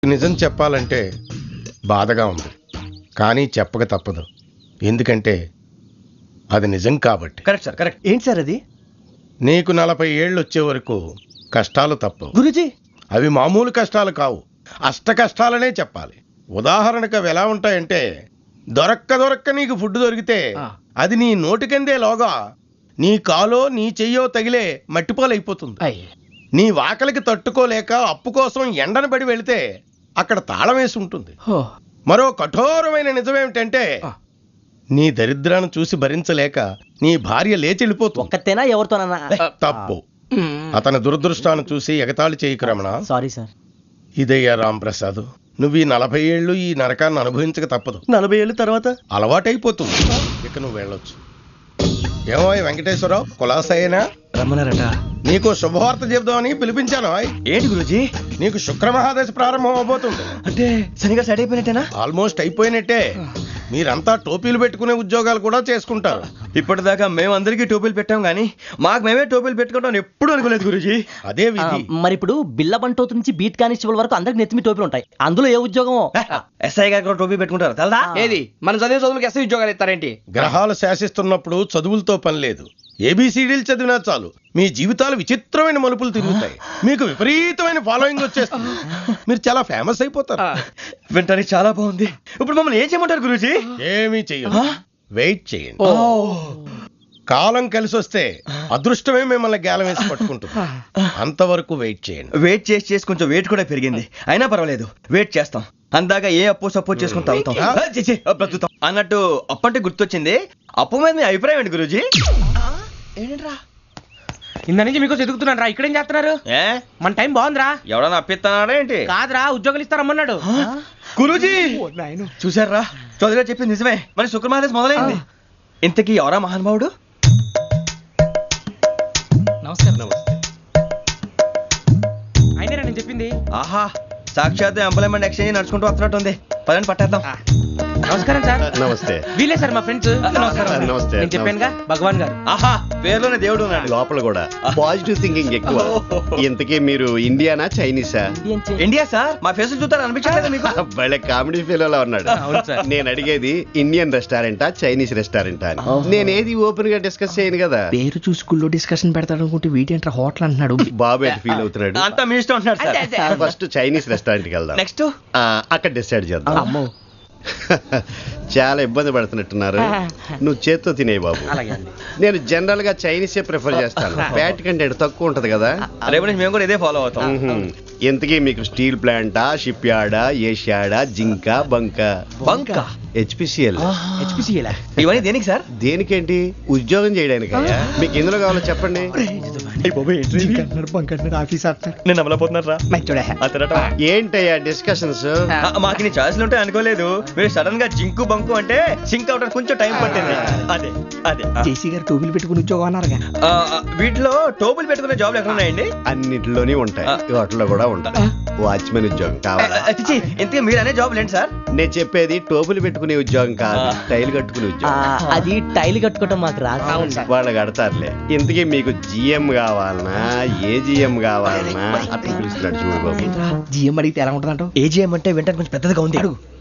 నిజం చెప్పాలంటే బాధగా ఉంది, కానీ చెప్పక తప్పదు. ఎందుకంటే అది నిజం కాబట్టి. Correct sir, correct. ఏంటి సార్ అది? నీకు 40 ఏళ్ళు వచ్చే వరకు కష్టాలు తప్పవు గురూజీ. అవి మామూలు కష్టాలు కావు, అష్ట కష్టాలనే చెప్పాలి. ఉదాహరణకు అవి ఎలా ఉంటాయంటే, దొరక్క నీకు ఫుడ్ దొరికితే అది నీ నోటికందే లోగా నీ కాలో నీ చెయ్యో తగిలే మట్టిపాలైపోతుంది. నీ వాకలికి తట్టుకోలేక అప్పు కోసం ఎండను పడి వెళితే అక్కడ తాళం వేసి ఉంటుంది. మరో కఠోరమైన నిజమేమిటంటే, నీ దరిద్రాన్ని చూసి భరించలేక నీ భార్య లేచి వెళ్ళిపోతుంది. ఒక్కతేనా ఎవరితోనన్నా? తప్పు. అతని దురదృష్టాన్ని చూసి ఎగతాళి చేయకు రమణ. Sorry sir. ఇదయ్యా రాంప్రసాద్, నువ్వు ఈ 40 ఏళ్ళు ఈ నరకాన్ని అనుభవించక తప్పదు. 40 ఏళ్ళ తర్వాత అలవాటైపోతుంది. ఇక నువ్వు వెళ్ళొచ్చు. ఏమో వెంకటేశ్వరరావు, కులాసైనా రమ్మన్నారట. నీకు శుభవార్త చెబుదామని పిలిపించాను. ఏంటి గురూజీ? నీకు శుక్రమహాదశ ప్రారంభం అవబోతుంది. అంటే శనిగా సెట్ అయిపోయినట్టేనా? ఆల్మోస్ట్ అయిపోయినట్టే. మీరంతా టోపీలు పెట్టుకునే ఉద్యోగాలు కూడా చేసుకుంటారు. ఇప్పటిదాకా మేమందరికీ టోపీలు పెట్టాం గానీ మాకు మేమే టోపీలు పెట్టుకుంటాం ఎప్పుడు అనుకోలేదు గురూజీ. అదే విధి. మరి ఇప్పుడు బిల్ల బంటోతు నుంచి బీట్ కానిస్టేబుల్ వరకు అందరికి నెత్తిమి టోపీలు ఉంటాయి. అందులో ఏ ఉద్యోగమో? ఎస్ఐ గారు కూడా టోపీ పెట్టుకుంటారు తెలదా? ఏది మన చదివే చదువులకు ఎస్ఐ ఉద్యోగాలు ఇస్తారేంటి? గ్రహాలు శాసిస్తున్నప్పుడు చదువులతో పని లేదు. ఏబిసిడీలు చదివినా చాలు మీ జీవితాలు విచిత్రమైన మలుపులు తిరుగుతాయి. మీకు విపరీతమైన ఫాలోయింగ్ వచ్చేస్తుంది. మీరు చాలా ఫేమస్ అయిపోతారు. వింటానికి చాలా బాగుంది. ఇప్పుడు మమ్మల్ని ఏం చేయమంటారు గురూజీ? ఏమీ చెయ్యదు, వెయిట్ చేయండి. కాలం కలిసి వస్తే అదృష్టమే మిమ్మల్ని గేలం వేసి పట్టుకుంటుంది. అంతవరకు వెయిట్ చేయండి. వెయిట్ చేసి కొంచెం వెయిట్ కూడా పెరిగింది. అయినా పర్వాలేదు, వెయిట్ చేస్తాం. అందాక ఏ అప్పు సపోర్ట్ చేసుకుని తాగుతాం. బ్రతుకుతాం అన్నట్టు అప్పు అంటే గుర్తొచ్చింది. అప్పు మీద మీ అభిప్రాయం ఏంటి గురూజీ? ఏంటరా ఇంత నుంచి మీకు ఎదుగుతున్నాను రా. ఇక్కడేం చేస్తున్నారు? మన టైం బాగుందిరా. ఎవడన్నా అప్పిస్తున్నాడా ఏంటి? కాదురా, ఉద్యోగాలు ఇస్తారమ్మన్నాడు గురూజీ. చూసారా, చౌదరి గారు చెప్పింది నిజమే. మరి శుక్రమహాదశ మొదలైంది. ఇంతకీ ఎవరా మహానుభావుడు? నమస్కారం. అయినరా నేను చెప్పింది? ఆహా, సాక్షాత్ ఎంప్లాయ్మెంట్ ఎక్స్చేంజ్ నడుచుకుంటూ వస్తున్నట్టు ఉంది. పదండి పట్టేద్దాం. నమస్కారం సార్. నమస్తే. వీలే సార్ మా ఫ్రెండ్స్. నమస్తే. నేను చెప్పానుగా భగవాన్ గారు. ఆహా, పేర్లోనే దేవుడు ఉన్నాడు. లోపల కూడా పాజిటివ్ థింకింగ్ ఎక్కువ. ఇంతకీ మీరు ఇండియానా చైనీసా? India sir. మా ఫేస్ చూస్తారు అనిపించలేదు మీకు? వాళ్ళ కామెడీ ఫీల్ ఉన్నాడు. నేను అడిగేది ఇండియన్ రెస్టారెంటా చైనీస్ రెస్టారెంటా అని. నేనేది ఓపెన్ గా డిస్కస్ చేయను కదా. పేరు చూసుకుల్లో డిస్కషన్ పెడతాడు అనుకుంటే వీటేంట్రా హోటల్ అంటున్నాడు. బాబు ఎట్ ఫీల్ అవుతున్నాడు? అంతా మీ ఇష్టం అంటున్నాడు సార్. ఫస్ట్ చైనీస్ రెస్టారెంట్ కి వెళ్దాం. నెక్స్ట్ అక్కడ డిసైడ్ చేద్దాం. చాలా ఇబ్బంది పడుతున్నట్టున్నారు. నువ్వు చేత్తో తినే బాబు. నేను జనరల్ గా చైనీసే ప్రిఫర్ చేస్తాను. ఫ్యాట్ కంటెంట్ తక్కువ ఉంటది కదా. రేపు నుంచి మేము కూడా ఇదే ఫాలో అవుతాం. ఇంతకీ మీకు స్టీల్ ప్లాంటా, షిప్ యార్డా, ఏషియాడా, జింక, బంక, హెచ్పిసిఎల్. ఇవన్నీ దేనికి సార్? దేనికేంటి? ఉద్యోగం చేయడానికి. మీకు ఎందులో కావాలో చెప్పండి. నేను అమలపోతున్నారా? ఏంటయ్యా డిస్కషన్స్? మాకు నీ ఛాయిస్లు ఉంటాయి అనుకోలేదు. మీరు సడన్ గా జింకు బంకు అంటే సింక్ అవడానికి కొంచెం టైం పట్టింది. అదే అదే జేసీ గారు టోపీలు పెట్టుకుని ఉద్యోగం అన్నారుగా. వీటిలో టోపులు పెట్టుకునే జాబ్లు ఎక్కడ ఉన్నాయండి? అన్నిటిలోనే ఉంటాయి, వాటిలో కూడా ఉంటాయి. వాచ్మెన్ ఉద్యోగం కావాలా? ఇంతకీ మీరు అనే జాబ్ ఏంటి సార్? నేను చెప్పేది టోపులు పెట్టుకునే ఉద్యోగం కాదు, టైల్ కట్టుకునే ఉద్యోగం. అది టైల్ కట్టుకోవటం మాకు రాదు. వాళ్ళు కడతారులే. ఇంతకీ మీకు జిఎం కావాలనా, ఏ జిఎం కావాలనా? అట్లా పిలుస్తున్నాడు చూడు బాబు. జిఎం అడిగితే ఎలా ఉంటుందంట? ఏజీఎం అంటే వింటానికి కొంచెం పెద్దగా ఉంది.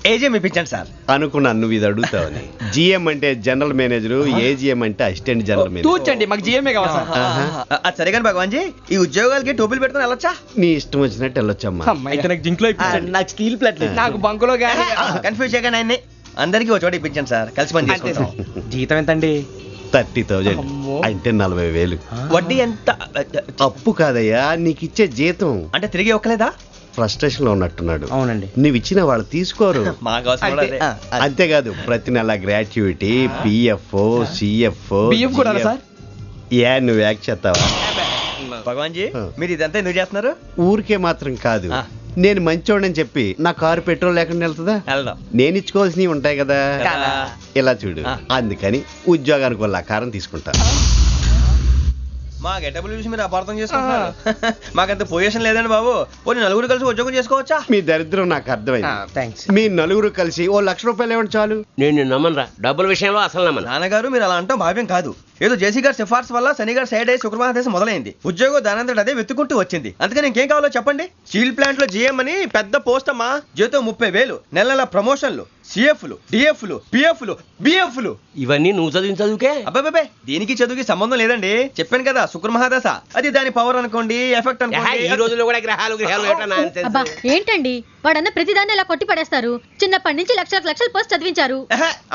ఏజీఎం ఇప్పించండి సార్. అనుకున్నాను నువ్వు ఇది అడుగుతావని. జిఎం అంటే జనరల్ మేనేజర్, ఏజిఎం అంటే అసిస్టెంట్ జనరల్ మేనేజర్. తూచండి, మాకు జిఎంఏ కావాలి సార్. అది సరే కానీ భగవాన్ జీ, ఈ ఉద్యోగాలకి టోపీలు పెట్టుకుని వెళ్ళొచ్చా? నీ ఇష్టం వచ్చినట్టు వెళ్ళొచ్చమ్మా. అయితే నాకు జింక్లో నాకు స్టీల్ ప్లేట్ నాకు బంకులో గానీ కన్ఫ్యూజ్ చేయగానే ఆయన్ని అందరికీ ఒక చోట ఇప్పించండి సార్. కలిసి పని చేసుకుంటాం. జీతం ఎంతండి? 30,000 అంటే 40,000. వడ్డీ ఎంత? అప్పు కాదయ్యా, నీకు ఇచ్చే జీతం. అంటే తిరిగి ఒక్కలేదా? ఫ్రస్ట్రేషన్ లో ఉన్నట్టున్నాడు. అవునండి. నువ్వు ఇచ్చిన వాళ్ళు తీసుకోరు. అంతేకాదు ప్రతి నెల గ్రాట్యుటీ, పిఎఫ్, సిఎఫ్. బియ్యం కూడా సార్? ఏ నువ్వు యాక్ట్ చేస్తావా? భగవాన్ జీ, మీరు ఇదంతా ఎందుకు చేస్తున్నారు? ఊరికే మాత్రం కాదు, నేను మంచోడని చెప్పి నా కారు పెట్రోల్ లేకుండా వెళ్తుందా? నేను ఇచ్చుకోవాల్సినవి ఉంటాయి కదా. ఇలా చూడు, అందుకని ఉద్యోగానికి వాళ్ళ ఆకారం తీసుకుంటా. మా గెటబుల్ చూసి మీరు అపార్థం చేసుకుంటున్నారు. మాకంత పొజిషన్ లేదండి బాబు. పోనీ నలుగురు కలిసి ఉద్యోగం చేసుకోవచ్చా? మీ దరిద్రం నాకు అర్థమైంది. మీ నలుగురు కలిసి 1,00,000 రూపాయలు ఇవ్వండి చాలు. నేను నమ్మనరా, డబ్బుల విషయంలో అసలు నమ్మను. నాన్నగారు మీరు అలా అంటాం భావ్యం కాదు. ఏదో జేసీ గారి సిఫార్సు వల్ల శని గారు సైడ్ అయ్యి శుక్రమహాదేశం మొదలైంది. ఉద్యోగం దానంతటి అదే వెతుకుంటూ వచ్చింది. అందుకని ఇంకేం కావాలో చెప్పండి. స్టీల్ ప్లాంట్ లో జీఎం అని పెద్ద పోస్ట్ అమ్మా. జీతం 30,000, నెల నెల ప్రమోషన్లు, సిఎఫ్లు, డిఎఫ్లు, పిఎఫ్లు, బిఎఫ్లు. ఇవన్నీ నువ్వు చదివిన చదువుకే. అబ్బాబే దీనికి చదువుకి సంబంధం లేదండి. చెప్పాను కదా శుక్రమహాదశ, అది దాని పవర్ అనుకోండి, ఎఫెక్ట్ ఈ అనుకోండి. రోజుల్లో కూడా గ్రహాలు అబ్బా ఏంటండి వాడన్న ప్రతిదాన్ని ఇలా కొట్టి పడేస్తారు. చిన్నప్పటి నుంచి లక్షలు పోస్ట్ చదివించారు.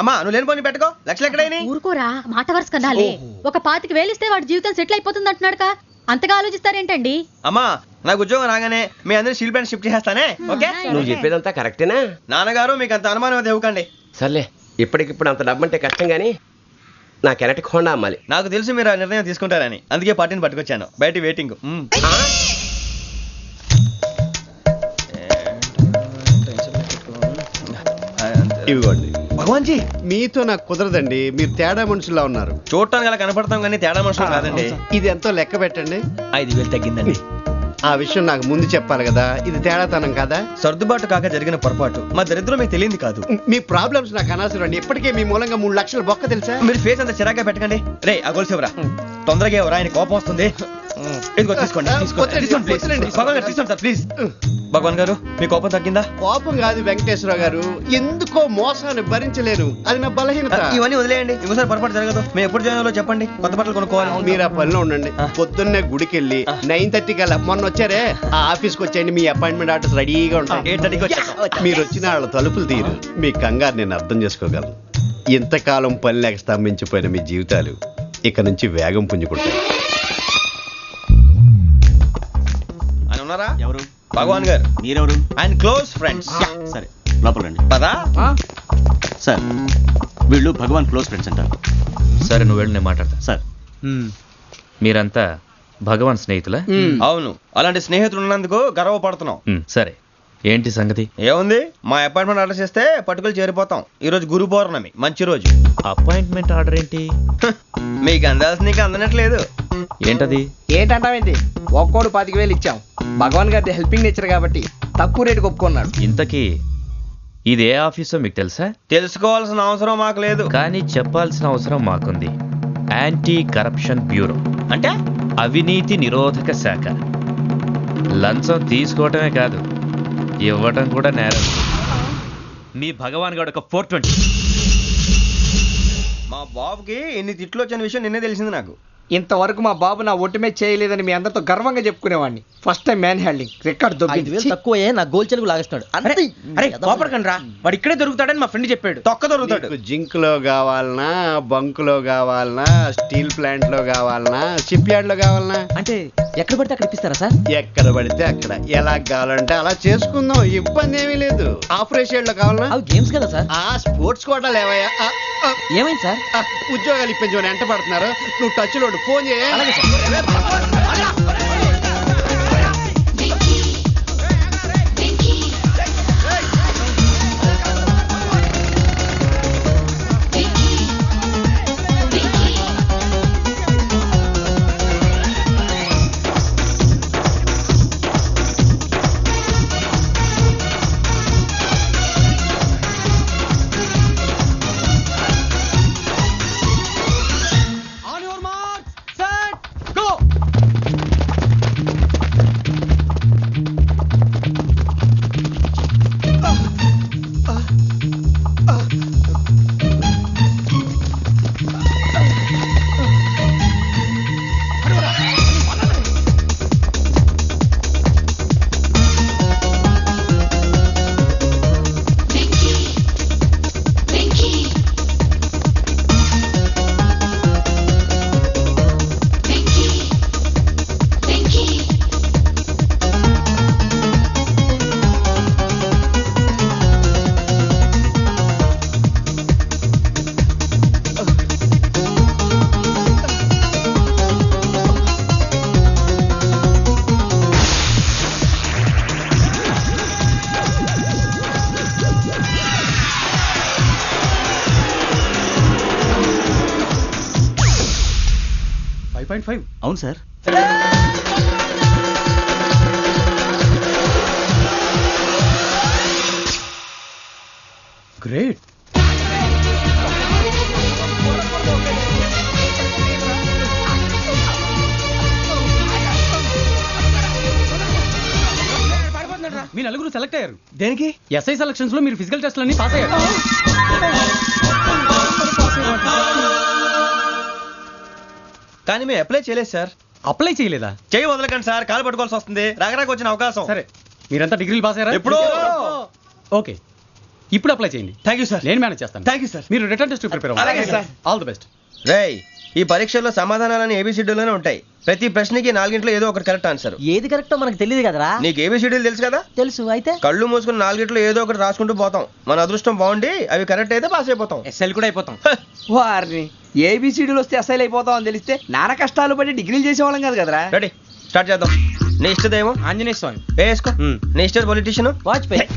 అమ్మా నువ్వు లేని పోనీ పెట్టుకో. లక్షలు ఎక్కడైనా ఊరుకోరా, మాట వరుస కదాలే. ఒక 25,000 ఇస్తే వాడి జీవితం సెటిల్ అయిపోతుంది అంటున్నాడుగా, అంతగా ఆలోచిస్తారేంటండి? అమ్మా నాకు ఉద్యోగం రాగానే మీ అందరినీ స్టీల్ ప్లాంట్ షిఫ్ట్ చేస్తానే. ఓకే నువ్వు చెప్పేదంతా కరెక్టేనా? నాన్నగారు మీకు అంత అనుమానం అది ఇవ్వకండి. సర్లే, ఇప్పటికిప్పుడు అంత డబ్బు అంటే కష్టం గానీ నా కెనటిక్ హోండా అమ్మాలి. నాకు తెలుసు మీరు ఆ నిర్ణయం తీసుకుంటారని, అందుకే పార్టీని పట్టుకొచ్చాను. బయట వెయిటింగ్. ఇవ్వండి. భగవాన్ జీ మీతో నాకు కుదరదండి, మీరు తేడా మనుషుల్లా ఉన్నారు. చూడటానికి అలా కనపడతాం కానీ తేడా మనుషులు కాదండి. ఇది ఎంతో లెక్క పెట్టండి. 5,000 తగ్గిందండి. ఆ విషయం నాకు ముందు చెప్పాలి కదా, ఇది తేడాతనం కదా. సర్దుబాటు కాక జరిగిన పొరపాటు. మా దరిద్రం మీకు తెలియంది కాదు. మీ ప్రాబ్లమ్స్ నాకు అనవసరం అండి. ఇప్పటికే మీ మూలంగా 3 లక్షల బొక్క తెలుసా. మీరు ఫేస్ అంత చిరాగ్గా పెట్టకండి. రే ఆ గొలుసేవరా, తొందరగా ఎవరా, ఆయన కోపం వస్తుంది. ఇదిగో తీసుకోండి, ప్లీజ్. భగవాన్ గారు మీ కోపం తగ్గిందా? కోపం కాదు వెంకటేశ్వర గారు, ఎందుకో మోసాన్ని భరించలేను, అది నా బలహీనత. ఇవన్నీ వదిలేయండి, ఇంకోసారి పొరపాటు జరగదు. మేము ఎప్పుడు జాయిన్ అవ్వాలో చెప్పండి, కొత్త బట్టలు కొనుక్కోవాలి. మీరు ఆ పనిలో ఉండండి. పొద్దున్నే గుడికి వెళ్ళి 9:30 కల్లా, మొన్న వచ్చారే ఆ ఆఫీస్కి వచ్చేయండి. మీ అపాయింట్మెంట్ ఆర్డర్స్ రెడీగా ఉంటాయి. 8:30కి వచ్చేస్తాం. మీరు వచ్చిన వాళ్ళ తలుపులు తీరు. మీ కంగారు నేను అర్థం చేసుకోగలను. ఇంతకాలం పని లేక స్తంభించిపోయిన మీ జీవితాలు ఇక నుంచి వేగం పుంజుకుంటాయి. ఆయన ఉన్నారా? ఎవరు? భగవాన్ గారు. మీరెవరు? ఆయన క్లోజ్ ఫ్రెండ్స్. సరే లోపల రండి. పదా సార్ వీళ్ళు భగవాన్ క్లోజ్ ఫ్రెండ్స్ అంటారు. సరే నువ్వు వెళ్ళి నేను మాట్లాడతా. సార్ మీరంతా భగవాన్ స్నేహితులా? అవును, అలాంటి స్నేహితులు ఉన్నందుకు గర్వపడుతున్నాం. సరే ఏంటి సంగతి? ఏముంది, మా అపాయింట్మెంట్ ఆర్డర్ చేస్తే పట్టుకులు చేరిపోతాం. ఈ రోజు గురు పౌర్ణమి, మంచి రోజు. అపాయింట్మెంట్ ఆర్డర్ ఏంటి? మీకు అందాల్సిన నీకు అందనట్లేదు. ఏంటది? ఏంటంటావేంటి? ఒక్కోడు 25,000 ఇచ్చాం. భగవాన్ గారి హెల్పింగ్ నేచర్ కాబట్టి తక్కువ రేటుకి ఒప్పుకున్నాడు. ఇంతకీ ఇది ఏ ఆఫీసో మీకు తెలుసా? తెలుసుకోవాల్సిన అవసరం మాకు లేదు, కానీ చెప్పాల్సిన అవసరం మాకుంది. యాంటీ కరప్షన్ బ్యూరో అంటే అవినీతి నిరోధక శాఖ. లంచం తీసుకోవటమే కాదు, ఇవ్వటం కూడా నేరం. మీ భగవాన్ గారు ఒక 420. మా బాబుకి ఎన్ని తిట్లు వచ్చిన విషయం నిన్నే తెలిసింది నాకు. ఇంతవరకు మా బాబు నా ఒట్టుమే చేయలేదని మీ అందరితో గర్వంగా చెప్పుకునేవాడిని. First time man handing record 5,000 తక్కువే, నా గోల్ చెలుగు లాగేస్తున్నాడు. అరే కోపడకండి రా, వాడు ఇక్కడే దొరుకుతాడని మా ఫ్రెండ్ చెప్పాడు. తొక్క దొరుకుతాడు. మీకు జింక్ లో కావాలనా, బంక్ లో కావాలనా, స్టీల్ ప్లాంట్ లో కావాలనా, షిప్ యార్డ్ లో కావాలనా? అంటే ఎక్కడ పడితే అక్కడ ఇప్పిస్తారా సార్? ఎక్కడ పడితే అక్కడ, ఎలా కావాలంటే అలా చేసుకుందాం, ఇబ్బంది ఏమీ లేదు. ఆపరేషన్ లో కావాలనా? అవి గేమ్స్ కదా సార్. ఆ స్పోర్ట్స్ కోటా లేవయ్యా. ఏమైంది సార్? ఉద్యోగాలు ఇప్పించమని ఎంట పడుతున్నారు. నువ్వు టచ్ లో ఫోన్ చేయ. అవును సార్. గ్రేట్. ముగ్గురు సెలెక్ట్ అయ్యారు. దేనికి? ఎస్ఐ సెలక్షన్స్ లో మీరు ఫిజికల్ టెస్ట్ అన్ని పాస్ అయ్యారు. కానీ మేము అప్లై చేయలేదు సార్. అప్లై చేయలేదా? చేయి వదలకండి సార్, కాలు పట్టుకోవాల్సి వస్తుంది. రాగరాకు వచ్చిన అవకాశం. సరే, మీరంతా డిగ్రీలు పాస్ అయ్యారా? ఎప్పుడో. ఓకే, ఇప్పుడు అప్లై చేయండి. Thank you sir. నేను మేనేజ్ చేస్తాను. Thank you sir. మీరు రిటర్న్ టెస్ట్ ప్రిపేర్ అవ్వండి. అలాగే సార్. All the best. రేయ్, ఈ పరీక్షల్లో సమాధానాలని ఏబిసిడ్యూల్లోనే ఉంటాయి. ప్రతి ప్రశ్నకి 4 ఏదో ఒకటి కరెక్ట్ ఆన్సర్. ఏది కరెక్టో మనకు తెలియదు కదరా. నీకు ఏబిసిడ్యూల్ తెలుసు కదా? తెలుసు. అయితే కళ్ళు మూసుకుని 4 ఏదో ఒకటి రాసుకుంటూ పోతాం. మన అదృష్టం బాగుండి అవి కరెక్ట్ అయితే పాస్ అయిపోతాం. ఎస్ఎల్ కూడా అయిపోతాం. వారిని ఏబిసిడీలు వస్తే ఎస్ఐలు అయిపోతాం అని తెలిస్తే నానా కష్టాలు పడి డిగ్రీలు చేసేవాళ్ళం కాదు కదరా. రెడీ, స్టార్ట్ చేద్దాం. నీ ఇష్టదేమో ఆంజనేయ స్వామి. వేసుకో. నీ ఇష్ట పొలిటీషియన్ వాజ్పేయి.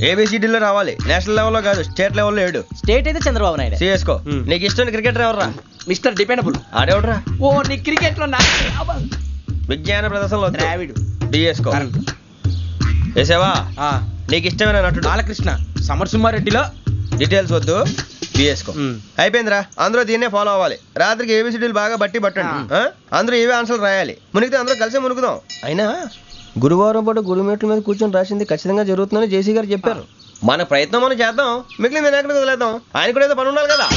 ఏబిసిడీలో రావాలి. నేషనల్ లెవెల్లో కాదు, స్టేట్ లెవెల్లో 7. స్టేట్ అయితే చంద్రబాబు నాయుడు. సిఎస్కో. నీకు ఇష్టం క్రికెటర్ ఎవర్రా? Mister dependable. ఆడేవడరా? ఓ నీ క్రికెట్ లో విజ్ఞాన ప్రదర్శనలో ద్రావిడు. డిఎస్కో. వేసావా? నీకు ఇష్టమైన నటుడు? బాలకృష్ణ. సమర్ సుమారెడ్డిలో డీటెయిల్స్ వద్దు, బిఎస్కో. అయిపోయిందిరా. అందరూ దీన్నే ఫాలో అవ్వాలి. రాత్రికి ఏబిసిడీలు బాగా బట్టి పట్టండి. అందరూ ఏవే ఆన్సర్లు రాయాలి. మునిగితే అందరూ కలిసి మునుగుదాం. అయినా గురువారం పాటు గురుమేట్ల మీద కూర్చొని రాసింది ఖచ్చితంగా జరుగుతుందని జేసీ గారు చెప్పారు. మన ప్రయత్నం మనం చేద్దాం, మిగిలిన ఎక్కడికి వదిలేద్దాం. ఆయన కూడా ఏదో పని ఉండాలి కదా.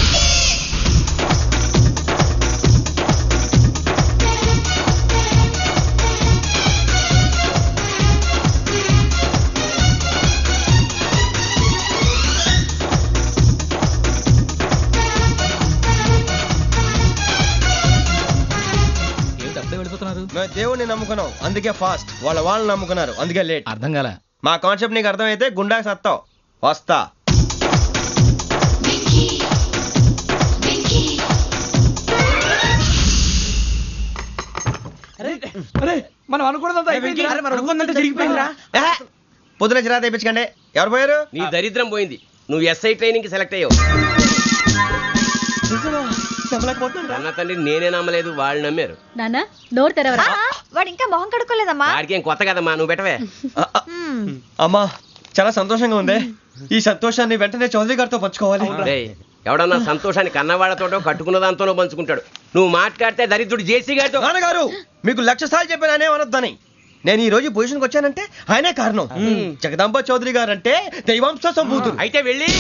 మేము దేవుడిని నమ్ముకున్నాం, అందుకే ఫాస్ట్. వాళ్ళని నమ్ముకున్నారు, అందుకే లేట్. అర్థం కాలే. మా కాన్సెప్ట్ నీకు అర్థమైతే గుండాకి సత్తావు. వస్తా. మనం అనుకున్నదంతా జరిగిపోయిందిరా. పొద్దున చిరా తెప్పించకండి. ఎవరు పోయారు? నీ దరిద్రం పోయింది. నువ్వు ఎస్ఐ ట్రైనింగ్ కి సెలెక్ట్ అయ్యావు. అన్న తండ్రి నేనే నమ్మలేదు, వాళ్ళు నమ్మారు. నాన్న నోరు తెరవరా. వాడు ఇంకా మొహం కడుక్కోలేదమ్మా. వాడికి ఏం కొత్త కదమ్మా, నువ్వు పెట్టవే. అమ్మా, చాలా సంతోషంగా ఉంది. ఈ సంతోషాన్ని వెంటనే చౌదరి గారితో పంచుకోవాలి. డేయ్, ఎవడన్నా సంతోషాన్ని కన్నవాళ్లతోటో కట్టుకున్న దాంతోనో పంచుకుంటాడు. నువ్వు మాట్లాడితే దరిద్రుడు జేసీ గారితో. నాన్నగారు, మీకు 1,00,000 సార్లు చెప్పానే అనొద్దని. నేను ఈ రోజు పొజిషన్కి వచ్చానంటే ఆయనే కారణం. జగదాంబ చౌదరి గారు అంటే దైవాంశ సంభూతుడు. అయితే వెళ్ళి